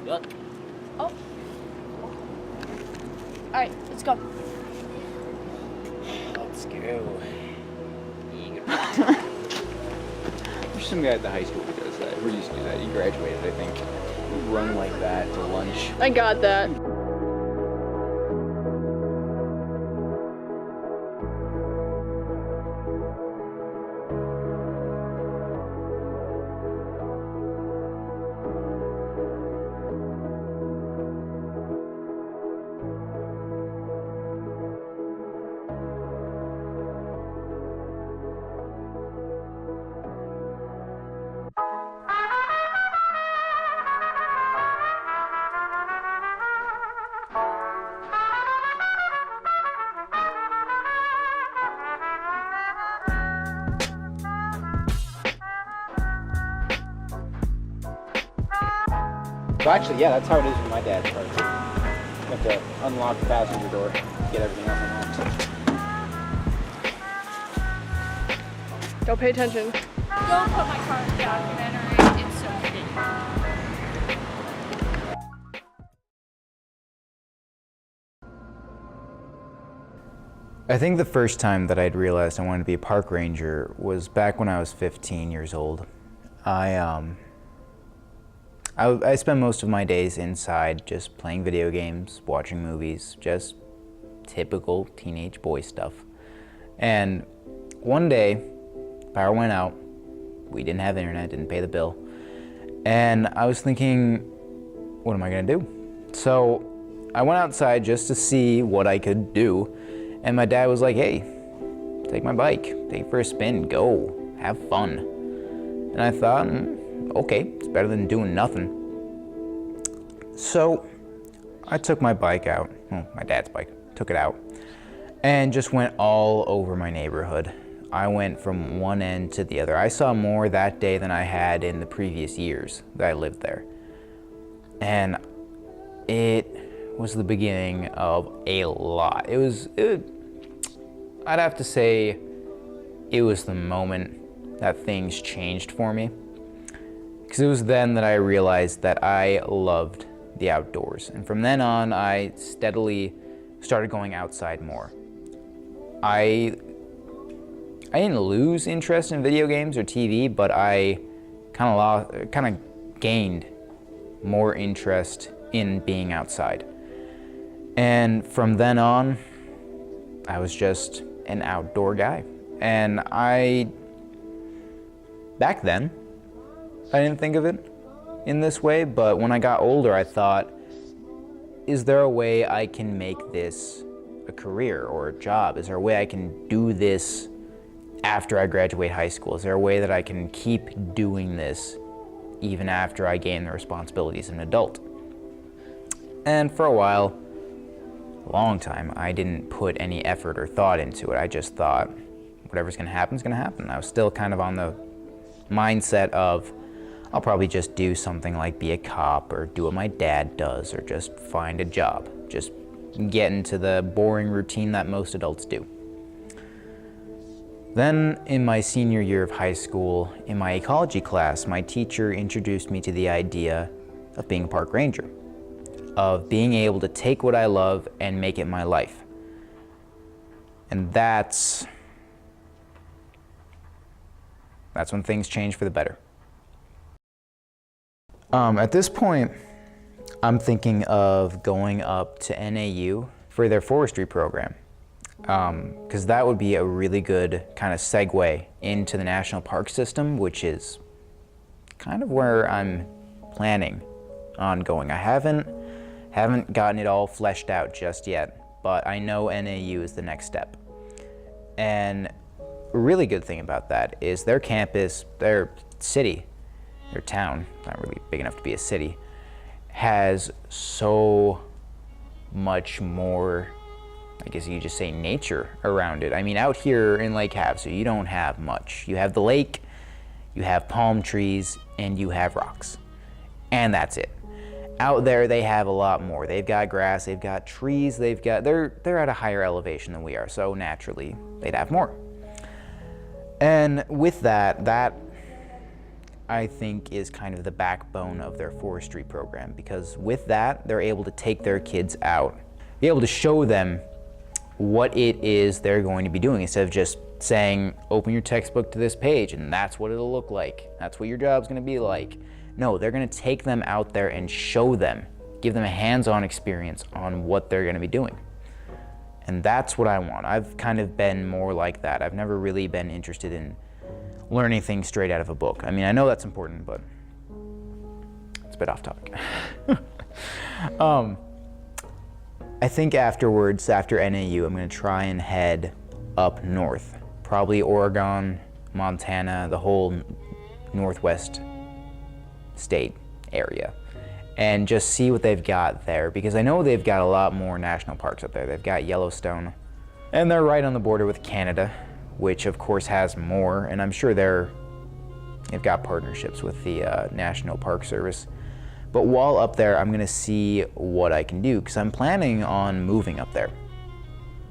Yep. Oh. Alright, let's go. Let's go. There's some guy at the high school who does that. Who used to do that. He graduated, I think. He'd run like that to lunch. I got that. So actually, yeah, that's how it is with my dad's car. You have to unlock the passenger door, get everything else unlocked. Don't pay attention. Don't put my car in the documentary. It's so big. I think the first time that I'd realized I wanted to be a park ranger was back when I was 15 years old. I spent most of my days inside just playing video games, watching movies, just typical teenage boy stuff. And one day, power went out, we didn't have internet, didn't pay the bill, and I was thinking, what am I gonna do? So I went outside just to see what I could do, and my dad was like, hey, take my bike, take it for a spin, go, have fun. And I thought, okay, it's better than doing nothing. So I took my bike out, well, my dad's bike, took it out, and just went all over my neighborhood. I went from one end to the other. I saw more that day than I had in the previous years that I lived there. And it was the beginning of a lot. I'd have to say it was the moment that things changed for me. Because it was then that I realized that I loved the outdoors. And from then on, I steadily started going outside more. I didn't lose interest in video games or TV, but I kind of gained more interest in being outside. And from then on, I was just an outdoor guy. And back then, I didn't think of it in this way, but when I got older, I thought, is there a way I can make this a career or a job? Is there a way I can do this after I graduate high school? Is there a way that I can keep doing this even after I gain the responsibilities as an adult? And for a while, a long time, I didn't put any effort or thought into it. I just thought, whatever's gonna happen is gonna happen. I was still kind of on the mindset of, I'll probably just do something like be a cop or do what my dad does or just find a job. Just get into the boring routine that most adults do. Then in my senior year of high school, in my ecology class, my teacher introduced me to the idea of being a park ranger, of being able to take what I love and make it my life. And that's when things change for the better. At this point, I'm thinking of going up to NAU for their forestry program, because that would be a really good kind of segue into the national park system, which is kind of where I'm planning on going. I haven't gotten it all fleshed out just yet, but I know NAU is the next step. And a really good thing about that is their campus, their city, their town, not really big enough to be a city, has so much more, I guess you could just say, nature around it. I mean, out here in Lake Havasu, you don't have much. You have the lake, you have palm trees, and you have rocks. And that's it. Out there, they have a lot more. They've got grass, they've got trees, they're at a higher elevation than we are, so naturally, they'd have more. And with that I think is kind of the backbone of their forestry program, because with that, they're able to take their kids out, be able to show them what it is they're going to be doing, instead of just saying, open your textbook to this page and that's what it'll look like. That's what your job's gonna be like. No, they're gonna take them out there and show them, give them a hands-on experience on what they're gonna be doing. And that's what I want. I've kind of been more like that. I've never really been interested in learning things straight out of a book. I mean, I know that's important, but it's a bit off topic. I think afterwards, after NAU, I'm gonna try and head up north. Probably Oregon, Montana, the whole Northwest state area. And just see what they've got there, because I know they've got a lot more national parks up there. They've got Yellowstone, and they're right on the border with Canada, which of course has more, and I'm sure they've got partnerships with the National Park Service. But while up there, I'm gonna see what I can do, because I'm planning on moving up there.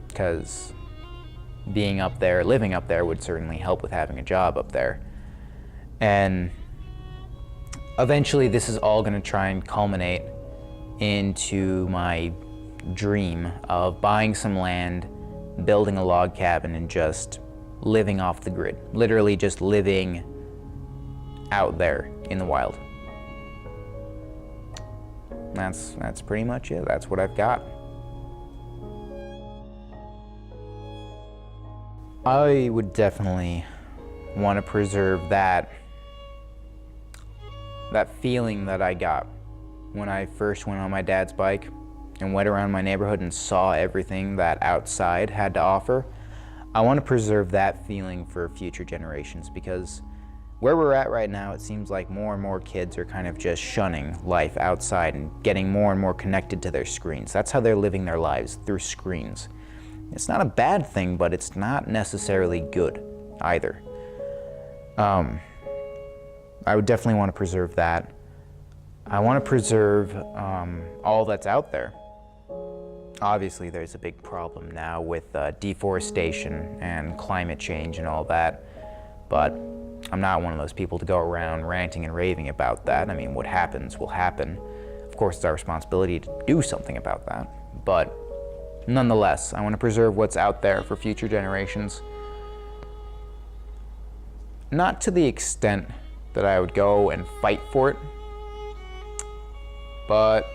Because being up there, living up there would certainly help with having a job up there. And eventually this is all gonna try and culminate into my dream of buying some land, building a log cabin, and just living off the grid. Literally just living out there in the wild. That's pretty much it. That's what I've got. I would definitely want to preserve that feeling that I got when I first went on my dad's bike and went around my neighborhood and saw everything that outside had to offer. I want to preserve that feeling for future generations, because where we're at right now, it seems like more and more kids are kind of just shunning life outside and getting more and more connected to their screens. That's how they're living their lives, through screens. It's not a bad thing, but it's not necessarily good either. I would definitely want to preserve that. I want to preserve all that's out there. Obviously, there's a big problem now with deforestation and climate change and all that, but I'm not one of those people to go around ranting and raving about that. I mean, what happens will happen. Of course, it's our responsibility to do something about that, but nonetheless, I want to preserve what's out there for future generations. Not to the extent that I would go and fight for it, but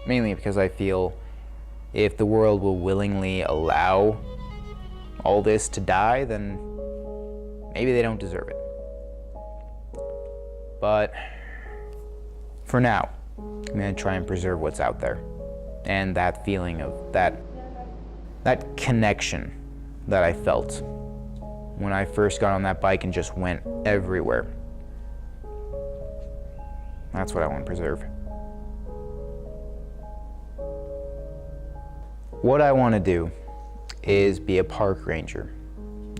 mainly because I feel if the world will willingly allow all this to die, then maybe they don't deserve it. But for now, I'm gonna try and preserve what's out there, and that feeling of that connection that I felt when I first got on that bike and just went everywhere. That's what I want to preserve. What I want to do is be a park ranger.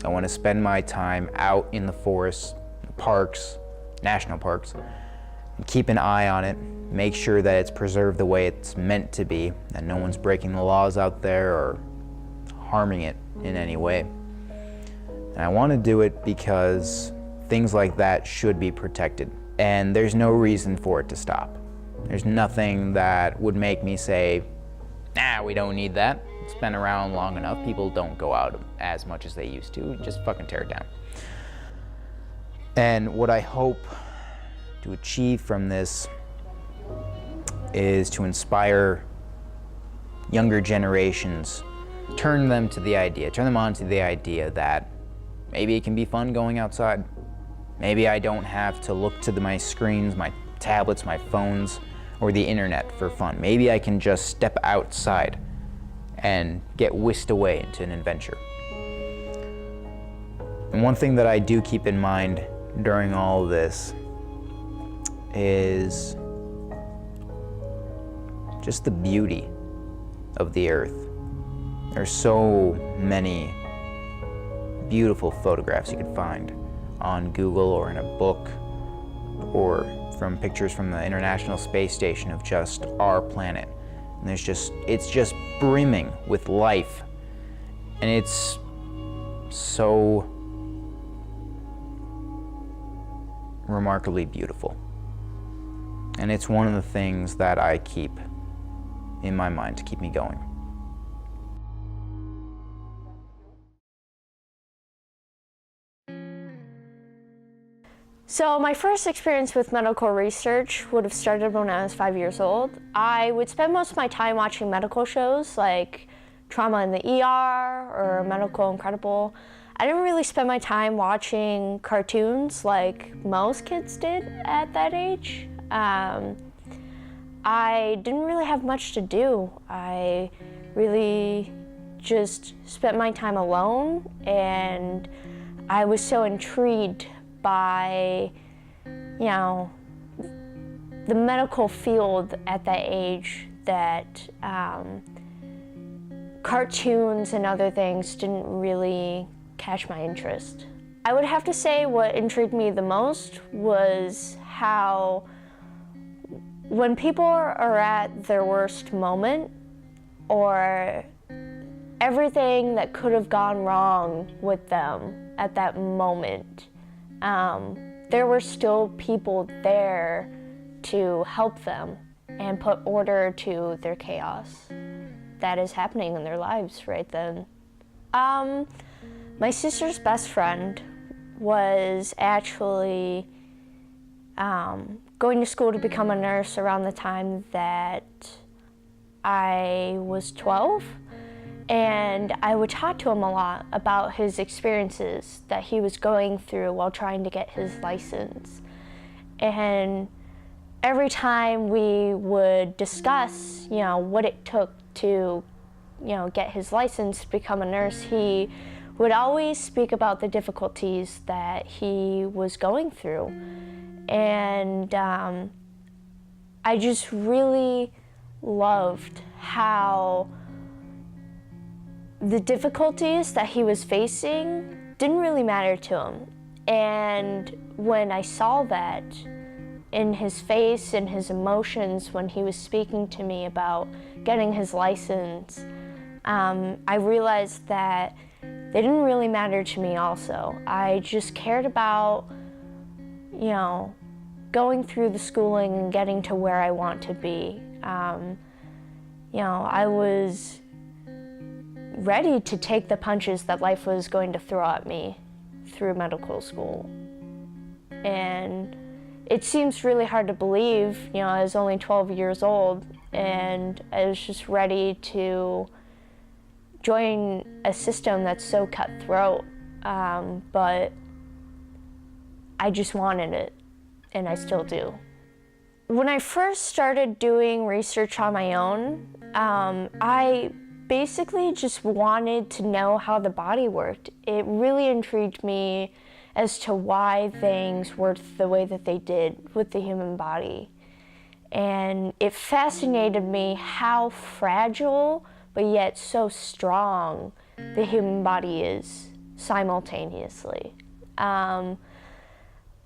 I want to spend my time out in the forests, parks, national parks, and keep an eye on it, make sure that it's preserved the way it's meant to be, that no one's breaking the laws out there or harming it in any way. And I want to do it because things like that should be protected, and there's no reason for it to stop. There's nothing that would make me say, nah, we don't need that. It's been around long enough. People don't go out as much as they used to. Just fucking tear it down. And what I hope to achieve from this is to inspire younger generations, turn them on to the idea that maybe it can be fun going outside. Maybe I don't have to look to my screens, my tablets, my phones, or the internet for fun. Maybe I can just step outside and get whisked away into an adventure. And one thing that I do keep in mind during all of this is just the beauty of the earth. There's so many beautiful photographs you can find on Google or in a book or from pictures from the International Space Station of just our planet. And it's just brimming with life. And it's so remarkably beautiful. And it's one of the things that I keep in my mind to keep me going. So my first experience with medical research would have started when I was 5 years old. I would spend most of my time watching medical shows like Trauma in the ER or Medical Incredible. I didn't really spend my time watching cartoons like most kids did at that age. I didn't really have much to do. I really just spent my time alone, and I was so intrigued by, the medical field at that age that cartoons and other things didn't really catch my interest. I would have to say what intrigued me the most was how when people are at their worst moment, or everything that could have gone wrong with them at that moment, there were still people there to help them and put order to their chaos that is happening in their lives right then. My sister's best friend was actually going to school to become a nurse around the time that I was 12. And I would talk to him a lot about his experiences that he was going through while trying to get his license. And every time we would discuss, what it took to, get his license to become a nurse, he would always speak about the difficulties that he was going through. And I just really loved how the difficulties that he was facing didn't really matter to him. And when I saw that in his face and his emotions when he was speaking to me about getting his license, I realized that they didn't really matter to me also. I just cared about, going through the schooling and getting to where I want to be. I was ready to take the punches that life was going to throw at me through medical school. And it seems really hard to believe, I was only 12 years old and I was just ready to join a system that's so cutthroat, but I just wanted it, and I still do. When I first started doing research on my own, I basically just wanted to know how the body worked. It really intrigued me as to why things worked the way that they did with the human body. And it fascinated me how fragile, but yet so strong, the human body is simultaneously.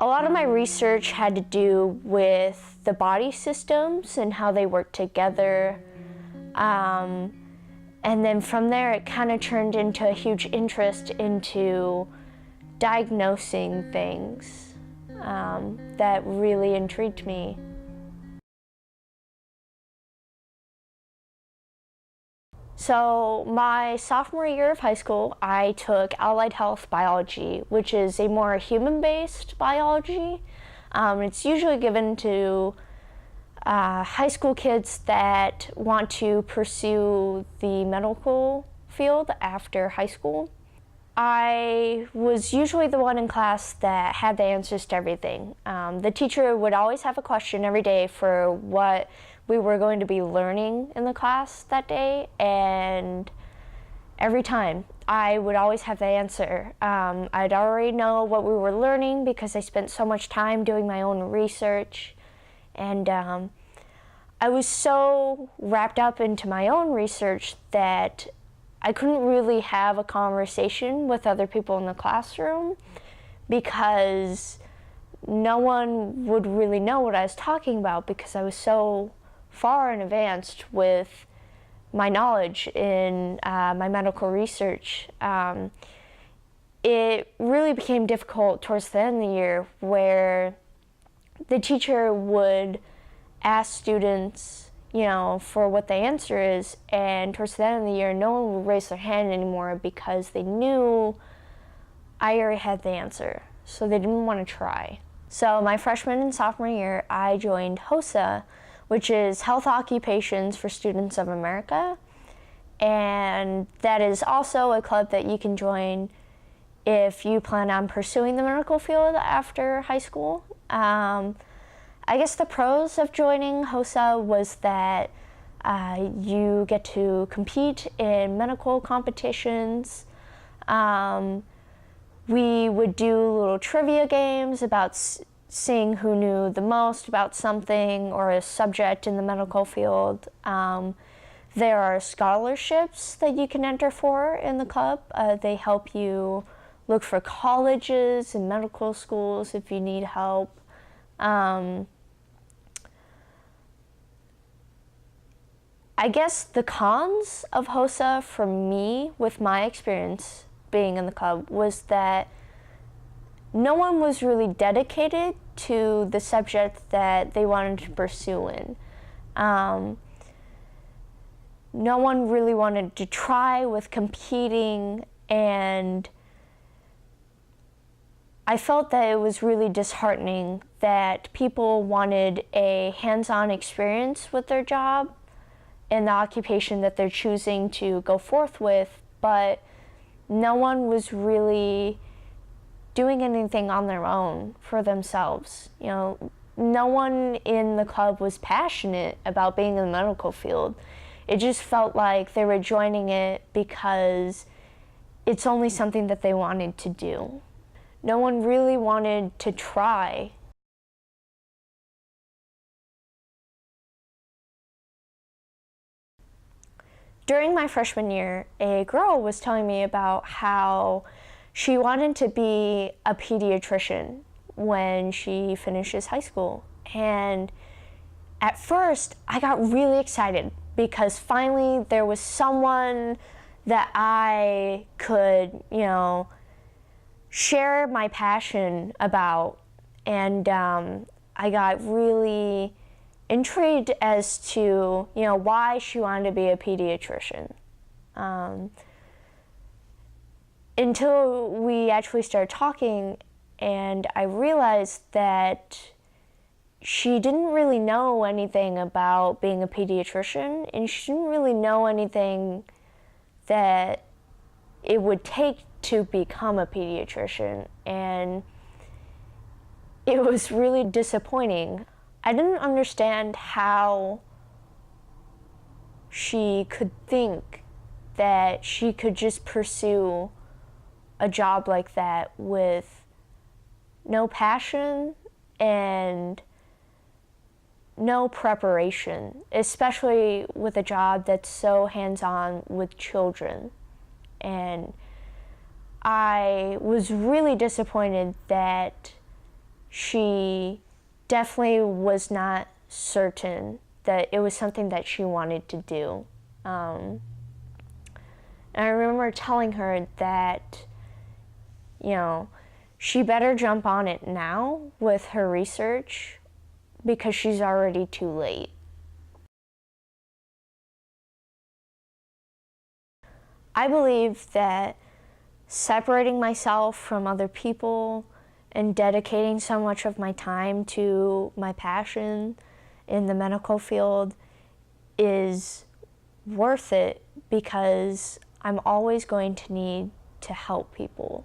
A lot of my research had to do with the body systems and how they work together. And then from there, it kind of turned into a huge interest into diagnosing things that really intrigued me. So my sophomore year of high school, I took Allied Health Biology, which is a more human-based biology. It's usually given to high school kids that want to pursue the medical field after high school. I was usually the one in class that had the answers to everything. The teacher would always have a question every day for what we were going to be learning in the class that day, and every time I would always have the answer. I'd already know what we were learning because I spent so much time doing my own research, and I was so wrapped up into my own research that I couldn't really have a conversation with other people in the classroom because no one would really know what I was talking about because I was so far in advanced with my knowledge in my medical research. It really became difficult towards the end of the year where the teacher would ask students, for what the answer is, and towards the end of the year, no one would raise their hand anymore because they knew I already had the answer, so they didn't want to try. So my freshman and sophomore year, I joined HOSA, which is Health Occupations for Students of America, and that is also a club that you can join if you plan on pursuing the medical field after high school. I guess the pros of joining HOSA was that you get to compete in medical competitions. We would do little trivia games about seeing who knew the most about something or a subject in the medical field. There are scholarships that you can enter for in the club. They help you look for colleges and medical schools if you need help. I guess the cons of HOSA for me, with my experience being in the club, was that no one was really dedicated to the subject that they wanted to pursue in. No one really wanted to try with competing, and I felt that it was really disheartening that people wanted a hands-on experience with their job and the occupation that they're choosing to go forth with, but no one was really doing anything on their own for themselves. No one in the club was passionate about being in the medical field. It just felt like they were joining it because it's only something that they wanted to do. No one really wanted to try. During my freshman year, a girl was telling me about how she wanted to be a pediatrician when she finishes high school. And at first, I got really excited because finally there was someone that I could, share my passion about. And I got really intrigued as to, why she wanted to be a pediatrician. Until we actually started talking, and I realized that she didn't really know anything about being a pediatrician, and she didn't really know anything that it would take to become a pediatrician, and it was really disappointing. I didn't understand how she could think that she could just pursue a job like that with no passion and no preparation, especially with a job that's so hands-on with children. And I was really disappointed that she definitely was not certain that it was something that she wanted to do. And I remember telling her that, she better jump on it now with her research because she's already too late. I believe that separating myself from other people and dedicating so much of my time to my passion in the medical field is worth it because I'm always going to need to help people.